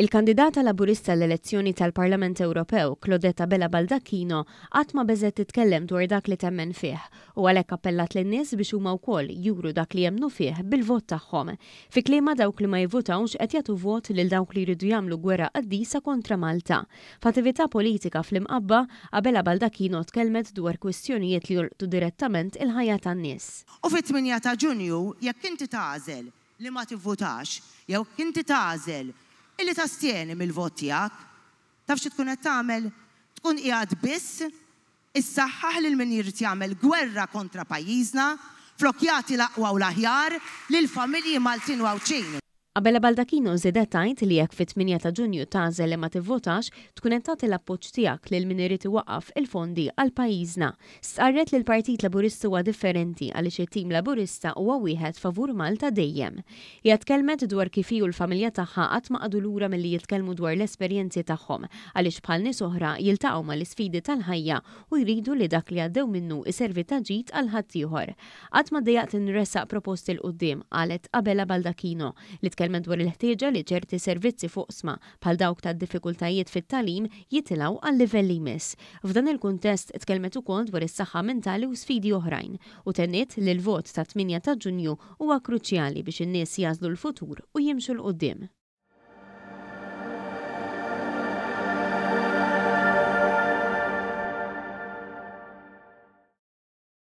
Il-kandidata laburista l-elezzjoni tal-Parlament Ewropew, Clodetta Bella Baldacchino, qatt ma beżgħet titkellem dwar dak li temmen fih u għalhekk appellat lin-nies biex huma wkoll juru dak li jemmnu fih bil-vot tagħhom. Fi kliema dawk li ma jivvutawx qed jagħtu vot lil dawk li jridu jagħmlu gwerra qaddisa kontra Malta. F'attività politika fl-imqabba, Bella Baldacchino tkellmet dwar kwistjonijiet li jolqtu direttament il-ħajja tan-nies. U fit-8 ta' Ġunju, jekk inti tagħżel li ma tivvutax, jew inti tagħżel illi tastieni mill-vot tiegħek, taf xi tkun qed tagħmel? Tkun qiegħed biss issaħħaħ lil min jrid jagħmel gwerra kontra pajjiżna flok jagħti l-aqwa u l-aħjar lill-familji Maltin u Awċin. Bella Baldacchino żiedet tgħid li jekk fit-8 ta' Ġunju tagħżel li ma tivvotax tkun qed tagħti l-appoġġ tiegħek lil min irid iwaqqaf il-fondi għal pajjiżna. Stqarret li l-Partit Laburista huwa differenti għaliex it-tim Laburista huwa wieħed favur Malta dejjem. Hija tkellmet dwar kif hu l-familja tagħha qatt ma qagħdu lura milli jitkellmu dwar l-esperjenzi tagħhom għaliex bħal nies oħra jiltaqgħu mal-isfidi tal-ħajja u jridu li dak li għaddew minnu iservi ta' ġid għal ħaddieħor. Qatt ma dejjaqt inressaq proposti l quddiem qalet Bella Baldacchino li tkellmet dwar il-ħtieġa li ċerti servizzi fuqsma bħal dawk tad-diffikultajiet fit-tagħlim jitilgħu għal livelli jmiss. F'dan il-kuntest tkellmet ukoll dwar is-saħħa mentali u sfidi oħrajn u tenniet li l-vot ta' 8 ta' Ġunju huwa kruċjali biex in-nies jażlu l-futur u jimxu l qudiem.